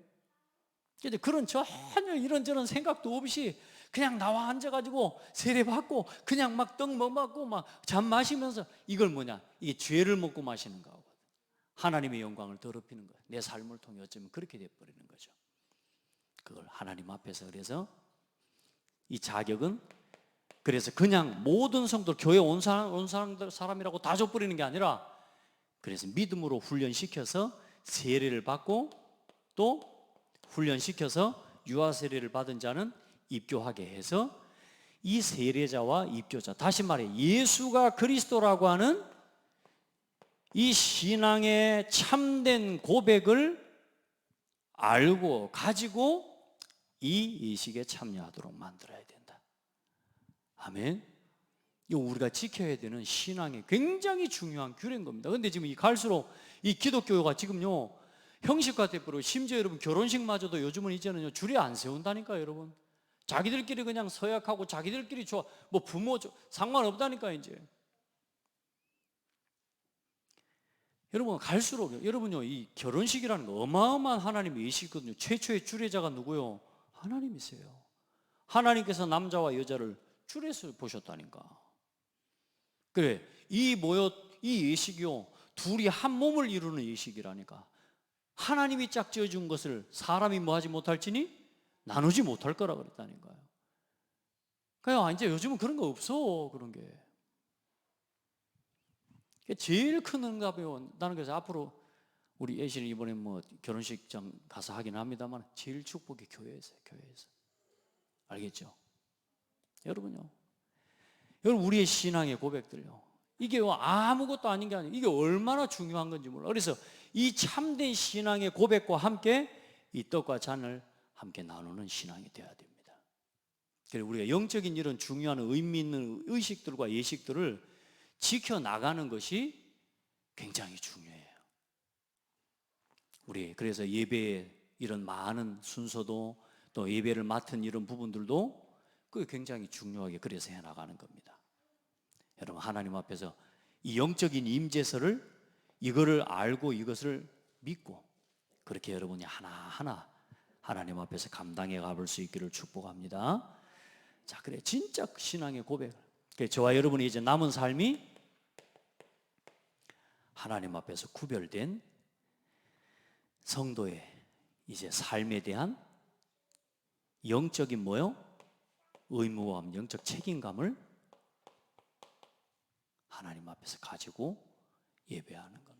근데 그런 전혀 이런저런 생각도 없이 그냥 나와 앉아가지고 세례받고 그냥 막 떡 먹고 막 잠 마시면서 이걸 뭐냐? 이게 죄를 먹고 마시는 거거든. 하나님의 영광을 더럽히는 거예요. 내 삶을 통해 어쩌면 그렇게 돼버리는 거죠. 그걸 하나님 앞에서 그래서 이 자격은 그래서 그냥 모든 성도 교회 온 사람이라고 다 줘버리는 게 아니라 그래서 믿음으로 훈련시켜서 세례를 받고 또 훈련시켜서 유아 세례를 받은 자는 입교하게 해서 이 세례자와 입교자, 다시 말해 예수가 그리스도라고 하는 이 신앙의 참된 고백을 알고 가지고 이 예식에 참여하도록 만들어야 된다. 아멘. 이거 우리가 지켜야 되는 신앙의 굉장히 중요한 규례인 겁니다. 그런데 지금 이 갈수록 이 기독교가 지금요 형식화 돼버리고, 심지어 여러분 결혼식마저도 요즘은 이제는요 줄에 안 세운다니까요. 여러분 자기들끼리 그냥 서약하고 자기들끼리 좋아, 뭐 부모 상관없다니까. 이제 여러분 갈수록 여러분요 이 결혼식이라는 거 어마어마한 하나님의 예식이거든요. 최초의 주례자가 누구요? 하나님이세요. 하나님께서 남자와 여자를 줄에서 보셨다니까. 그래, 이 예식이요 둘이 한 몸을 이루는 예식이라니까. 하나님이 짝지어 준 것을 사람이 뭐 하지 못할지니 나누지 못할 거라 그랬다니까요. 그러니까 이제 요즘은 그런 거 없어. 그런 게 제일 큰 응답이요. 나는 그래서 앞으로 우리 애신이 이번에 뭐 결혼식장 가서 하긴 합니다만 제일 축복이 교회에서. 알겠죠? 여러분요, 여러분 우리의 신앙의 고백들요, 이게 아무것도 아닌 게 아니에요. 이게 얼마나 중요한 건지 몰라. 그래서 이 참된 신앙의 고백과 함께 이 떡과 잔을 함께 나누는 신앙이 되어야 됩니다. 그래서 우리가 영적인 이런 중요한 의미 있는 의식들과 예식들을 지켜나가는 것이 굉장히 중요해요. 우리 그래서 예배에 이런 많은 순서도 또 예배를 맡은 이런 부분들도 그게 굉장히 중요하게 그래서 해나가는 겁니다. 여러분 하나님 앞에서 이 영적인 임재서를 이거를 알고 이것을 믿고 그렇게 여러분이 하나하나 하나님 앞에서 감당해 가볼 수 있기를 축복합니다. 자, 그래 진짜 신앙의 고백. 저와 여러분이 이제 남은 삶이 하나님 앞에서 구별된 성도의 이제 삶에 대한 영적인 뭐요? 의무와 영적 책임감을 하나님 앞에서 가지고 예배하는 겁니다.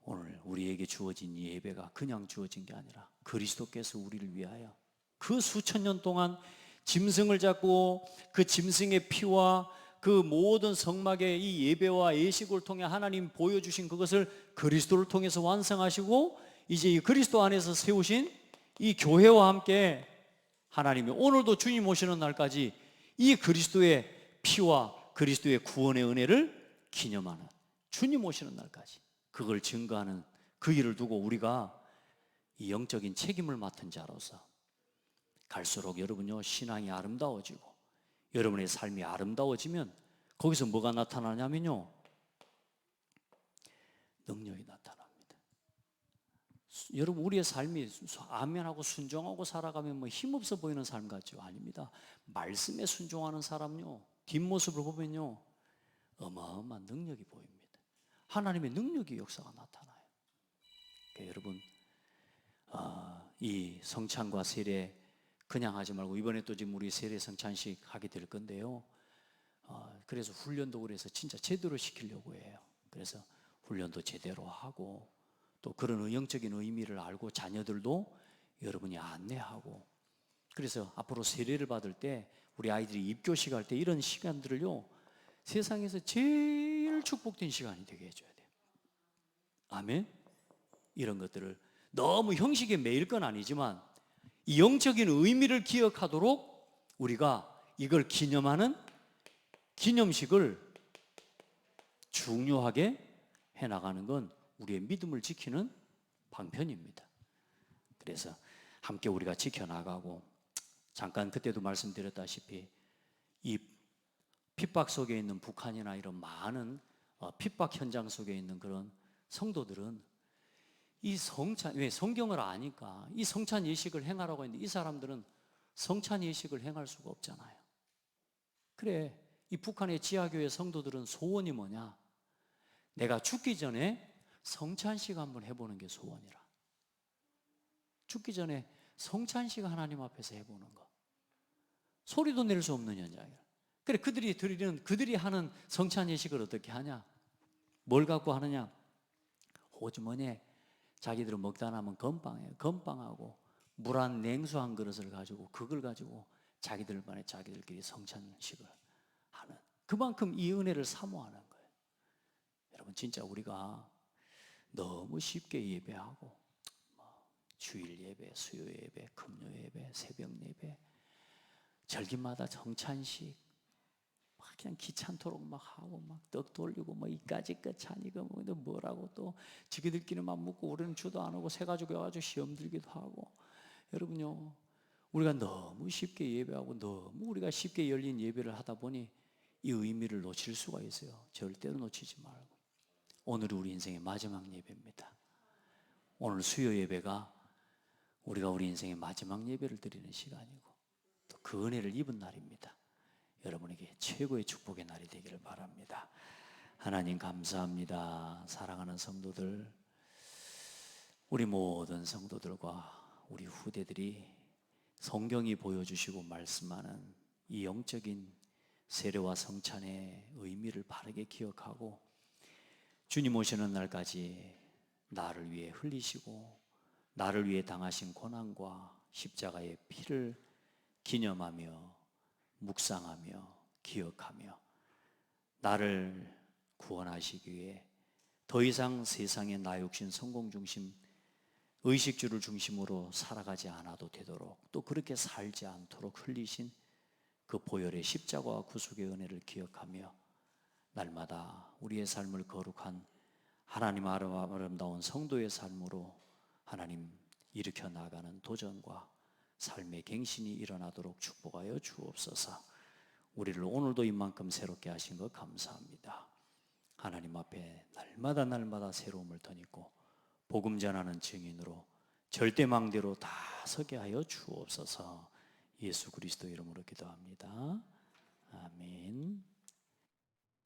오늘 우리에게 주어진 이 예배가 그냥 주어진 게 아니라 그리스도께서 우리를 위하여 그 수천 년 동안 짐승을 잡고 그 짐승의 피와 그 모든 성막의 이 예배와 예식을 통해 하나님 보여주신 그것을 그리스도를 통해서 완성하시고 이제 이 그리스도 안에서 세우신 이 교회와 함께 하나님이 오늘도 주님 오시는 날까지 이 그리스도의 피와 그리스도의 구원의 은혜를 기념하는, 주님 오시는 날까지 그걸 증거하는 그 일을 두고 우리가 이 영적인 책임을 맡은 자로서 갈수록 여러분요 신앙이 아름다워지고 여러분의 삶이 아름다워지면 거기서 뭐가 나타나냐면요 능력이 나타납니다. 여러분 우리의 삶이 안면하고 순종하고 살아가면 뭐 힘없어 보이는 삶 같죠? 아닙니다. 말씀에 순종하는 사람요 뒷모습을 보면요 어마어마한 능력이 보입니다. 하나님의 능력의 역사가 나타나요. 그러니까 여러분 이 성찬과 세례 그냥 하지 말고 이번에 또 지금 우리 세례 성찬식 하게 될 건데요 그래서 훈련도 그래서 진짜 제대로 시키려고 해요. 그래서 훈련도 제대로 하고 또 그런 영적인 의미를 알고 자녀들도 여러분이 안내하고, 그래서 앞으로 세례를 받을 때 우리 아이들이 입교식 할 때 이런 시간들을요 세상에서 제일 축복된 시간이 되게 해줘야 돼요. 아멘. 이런 것들을 너무 형식에 매일 건 아니지만 이 영적인 의미를 기억하도록 우리가 이걸 기념하는 기념식을 중요하게 해나가는 건 우리의 믿음을 지키는 방편입니다. 그래서 함께 우리가 지켜나가고, 잠깐 그때도 말씀드렸다시피 이 핍박 속에 있는 북한이나 이런 많은 핍박 현장 속에 있는 그런 성도들은 이 성찬, 왜 성경을 아니까 이 성찬 예식을 행하라고 했는데 이 사람들은 성찬 예식을 행할 수가 없잖아요. 그래, 이 북한의 지하교회 성도들은 소원이 뭐냐? 내가 죽기 전에 성찬식 한번 해보는 게 소원이라. 죽기 전에 성찬식 하나님 앞에서 해보는 거. 소리도 낼 수 없는 현장이라. 그래, 그들이 하는 성찬 예식을 어떻게 하냐? 뭘 갖고 하느냐? 호주머니에 자기들은 먹다 남은 건빵이에요. 건빵하고 물 한 냉수 한 그릇을 가지고 그걸 가지고 자기들만의 자기들끼리 성찬식을 하는, 그만큼 이 은혜를 사모하는 거예요. 여러분, 진짜 우리가 너무 쉽게 예배하고 주일 예배, 수요 예배, 금요 예배, 새벽 예배, 절기마다 정찬식 막 그냥 귀찮도록 막 하고 막 떡 돌리고 뭐 이까지 끝찬이고 뭐 뭐라고 또 지기들끼리만 묻고 우리는 주도 안 하고 새 가지고 와가지고 시험 들기도 하고. 여러분요, 우리가 너무 쉽게 예배하고 너무 우리가 쉽게 열린 예배를 하다 보니 이 의미를 놓칠 수가 있어요. 절대로 놓치지 말고. 오늘이 우리 인생의 마지막 예배입니다. 오늘 수요 예배가 우리가 우리 인생의 마지막 예배를 드리는 시간이고 또 그 은혜를 입은 날입니다. 여러분에게 최고의 축복의 날이 되기를 바랍니다. 하나님 감사합니다. 사랑하는 성도들, 우리 모든 성도들과 우리 후대들이 성경이 보여주시고 말씀하는 이 영적인 세례와 성찬의 의미를 바르게 기억하고 주님 오시는 날까지 나를 위해 흘리시고 나를 위해 당하신 고난과 십자가의 피를 기념하며 묵상하며 기억하며 나를 구원하시기 위해 더 이상 세상의 나 욕심 성공 중심 의식주를 중심으로 살아가지 않아도 되도록 또 그렇게 살지 않도록 흘리신 그 보혈의 십자가와 구속의 은혜를 기억하며 날마다 우리의 삶을 거룩한 하나님 아름다운 성도의 삶으로 하나님 일으켜 나가는 도전과 삶의 갱신이 일어나도록 축복하여 주옵소서. 우리를 오늘도 이만큼 새롭게 하신 것 감사합니다. 하나님 앞에 날마다 새로움을 터니고 복음 전하는 증인으로 절대망대로 다 서게 하여 주옵소서. 예수 그리스도 이름으로 기도합니다.